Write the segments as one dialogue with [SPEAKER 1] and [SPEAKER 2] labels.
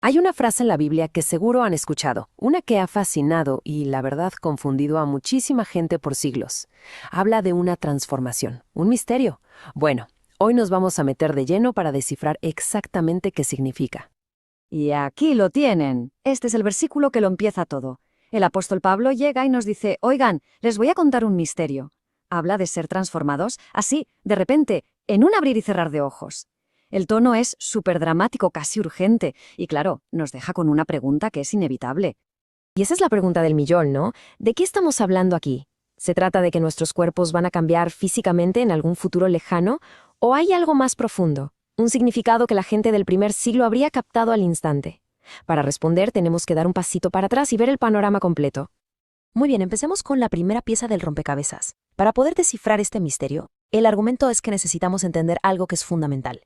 [SPEAKER 1] Hay una frase en la Biblia que seguro han escuchado, una que ha fascinado y, la verdad, confundido a muchísima gente por siglos. Habla de una transformación, un misterio. Bueno, hoy nos vamos a meter de lleno para descifrar exactamente qué significa.
[SPEAKER 2] Y aquí lo tienen. Este es el versículo que lo empieza todo. El apóstol Pablo llega y nos dice, oigan, les voy a contar un misterio. Habla de ser transformados, así, de repente, en un abrir y cerrar de ojos. El tono es súper dramático, casi urgente, y claro, nos deja con una pregunta que es inevitable.
[SPEAKER 1] Y esa es la pregunta del millón, ¿no? ¿De qué estamos hablando aquí? ¿Se trata de que nuestros cuerpos van a cambiar físicamente en algún futuro lejano? ¿O hay algo más profundo? Un significado que la gente del primer siglo habría captado al instante. Para responder tenemos que dar un pasito para atrás y ver el panorama completo. Muy bien, empecemos con la primera pieza del rompecabezas. Para poder descifrar este misterio, el argumento es que necesitamos entender algo que es fundamental.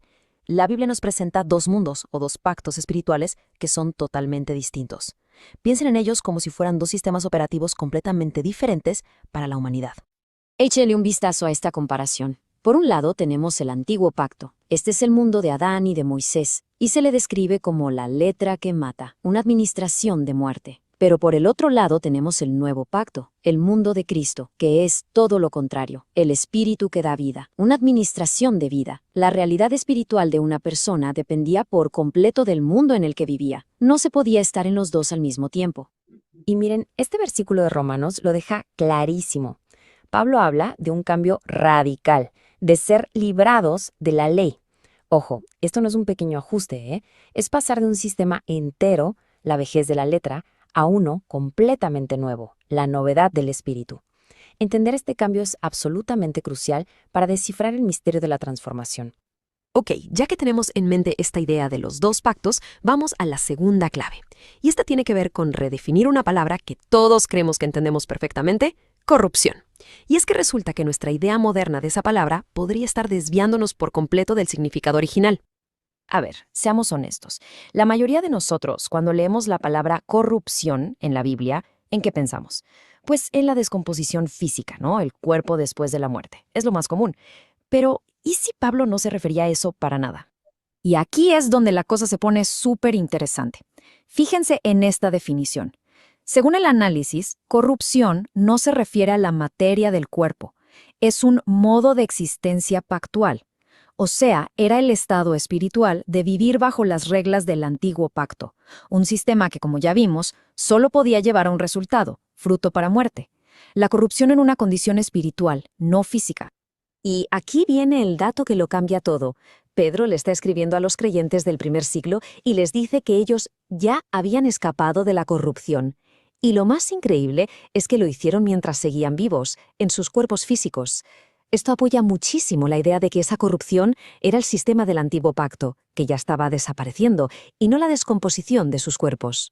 [SPEAKER 1] La Biblia nos presenta dos mundos o dos pactos espirituales que son totalmente distintos. Piensen en ellos como si fueran dos sistemas operativos completamente diferentes para la humanidad.
[SPEAKER 2] Échele un vistazo a esta comparación. Por un lado tenemos el antiguo pacto. Este es el mundo de Adán y de Moisés, y se le describe como la letra que mata, una administración de muerte. Pero por el otro lado tenemos el nuevo pacto, el mundo de Cristo, que es todo lo contrario, el espíritu que da vida, una administración de vida. La realidad espiritual de una persona dependía por completo del mundo en el que vivía. No se podía estar en los dos al mismo tiempo.
[SPEAKER 1] Y miren, este versículo de Romanos lo deja clarísimo. Pablo habla de un cambio radical, de ser librados de la ley. Ojo, esto no es un pequeño ajuste, ¿eh? Es pasar de un sistema entero, la vejez de la letra, a uno completamente nuevo, la novedad del espíritu. Entender este cambio es absolutamente crucial para descifrar el misterio de la transformación. Ok, ya que tenemos en mente esta idea de los dos pactos, vamos a la segunda clave. Y esta tiene que ver con redefinir una palabra que todos creemos que entendemos perfectamente: corrupción. Y es que resulta que nuestra idea moderna de esa palabra podría estar desviándonos por completo del significado original. A ver, seamos honestos. La mayoría de nosotros, cuando leemos la palabra corrupción en la Biblia, ¿en qué pensamos? Pues en la descomposición física, ¿no? El cuerpo después de la muerte. Es lo más común. Pero, ¿y si Pablo no se refería a eso para nada?
[SPEAKER 2] Y aquí es donde la cosa se pone súper interesante. Fíjense en esta definición. Según el análisis, corrupción no se refiere a la materia del cuerpo. Es un modo de existencia pactual. O sea, era el estado espiritual de vivir bajo las reglas del antiguo pacto, un sistema que, como ya vimos, solo podía llevar a un resultado, fruto para muerte. La corrupción en una condición espiritual, no física. Y aquí viene el dato que lo cambia todo. Pedro le está escribiendo a los creyentes del primer siglo y les dice que ellos ya habían escapado de la corrupción. Y lo más increíble es que lo hicieron mientras seguían vivos, en sus cuerpos físicos. Esto apoya muchísimo la idea de que esa corrupción era el sistema del antiguo pacto, que ya estaba desapareciendo, y no la descomposición de sus cuerpos.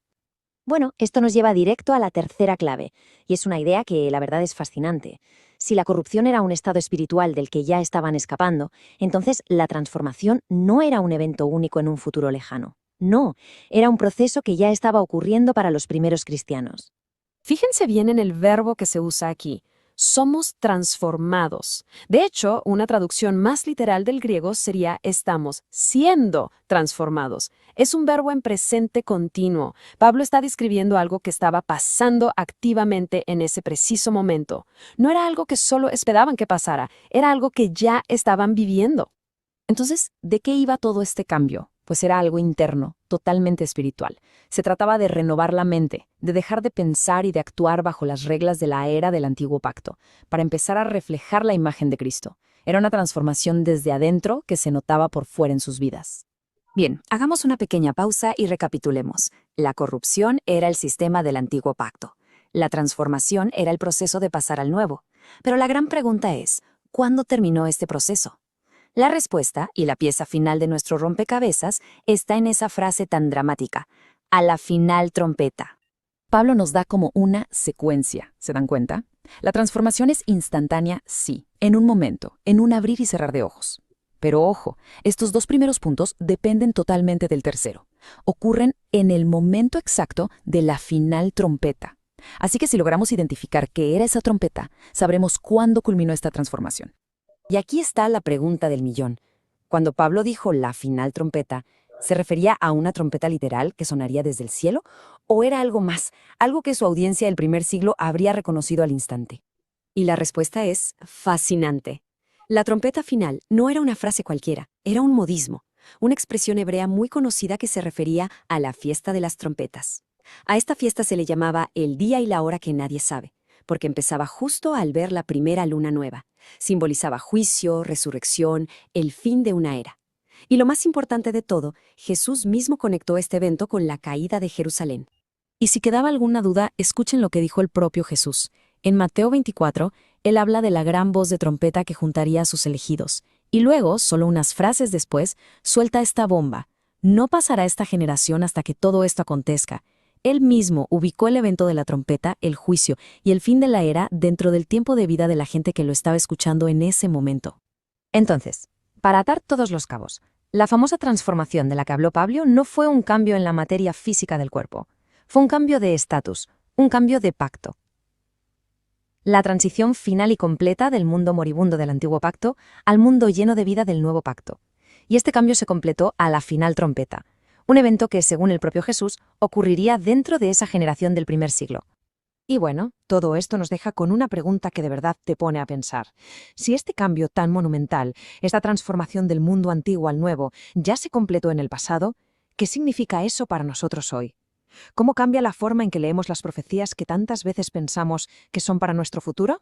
[SPEAKER 3] Bueno, esto nos lleva directo a la tercera clave, y es una idea que la verdad es fascinante. Si la corrupción era un estado espiritual del que ya estaban escapando, entonces la transformación no era un evento único en un futuro lejano. No, era un proceso que ya estaba ocurriendo para los primeros cristianos.
[SPEAKER 1] Fíjense bien en el verbo que se usa aquí. Somos transformados. De hecho, una traducción más literal del griego sería estamos siendo transformados. Es un verbo en presente continuo. Pablo está describiendo algo que estaba pasando activamente en ese preciso momento. No era algo que solo esperaban que pasara, era algo que ya estaban viviendo. Entonces, ¿de qué iba todo este cambio? Pues era algo interno, totalmente espiritual. Se trataba de renovar la mente, de dejar de pensar y de actuar bajo las reglas de la era del antiguo pacto, para empezar a reflejar la imagen de Cristo. Era una transformación desde adentro que se notaba por fuera en sus vidas.
[SPEAKER 2] Bien, hagamos una pequeña pausa y recapitulemos. La corrupción era el sistema del antiguo pacto. La transformación era el proceso de pasar al nuevo. Pero la gran pregunta es, ¿cuándo terminó este proceso? La respuesta, y la pieza final de nuestro rompecabezas, está en esa frase tan dramática: a la final trompeta.
[SPEAKER 1] Pablo nos da como una secuencia, ¿se dan cuenta? La transformación es instantánea, sí, en un momento, en un abrir y cerrar de ojos. Pero ojo, estos dos primeros puntos dependen totalmente del tercero. Ocurren en el momento exacto de la final trompeta. Así que si logramos identificar qué era esa trompeta, sabremos cuándo culminó esta transformación.
[SPEAKER 2] Y aquí está la pregunta del millón. Cuando Pablo dijo la final trompeta,
[SPEAKER 1] ¿Se refería a una trompeta literal que sonaría desde el cielo? ¿O era algo más, algo que su audiencia del primer siglo habría reconocido al instante? Y la respuesta es fascinante. La trompeta final no era una frase cualquiera, era un modismo, una expresión hebrea muy conocida que se refería a la fiesta de las trompetas. A esta fiesta se le llamaba el día y la hora que nadie sabe, porque empezaba justo al ver la primera luna nueva. Simbolizaba juicio, resurrección, el fin de una era. Y lo más importante de todo, Jesús mismo conectó este evento con la caída de Jerusalén. Y si quedaba alguna duda, escuchen lo que dijo el propio Jesús. En Mateo 24, él habla de la gran voz de trompeta que juntaría a sus elegidos. Y luego, solo unas frases después, suelta esta bomba. No pasará esta generación hasta que todo esto acontezca. Él mismo ubicó el evento de la trompeta, el juicio y el fin de la era dentro del tiempo de vida de la gente que lo estaba escuchando en ese momento.
[SPEAKER 3] Entonces, para atar todos los cabos, la famosa transformación de la que habló Pablo no fue un cambio en la materia física del cuerpo. Fue un cambio de estatus, un cambio de pacto. La transición final y completa del mundo moribundo del antiguo pacto al mundo lleno de vida del nuevo pacto. Y este cambio se completó a la final trompeta, un evento que, según el propio Jesús, ocurriría dentro de esa generación del primer siglo. Y bueno, todo esto nos deja con una pregunta que de verdad te pone a pensar. Si este cambio tan monumental, esta transformación del mundo antiguo al nuevo, ya se completó en el pasado, ¿qué significa eso para nosotros hoy? ¿Cómo cambia la forma en que leemos las profecías que tantas veces pensamos que son para nuestro futuro?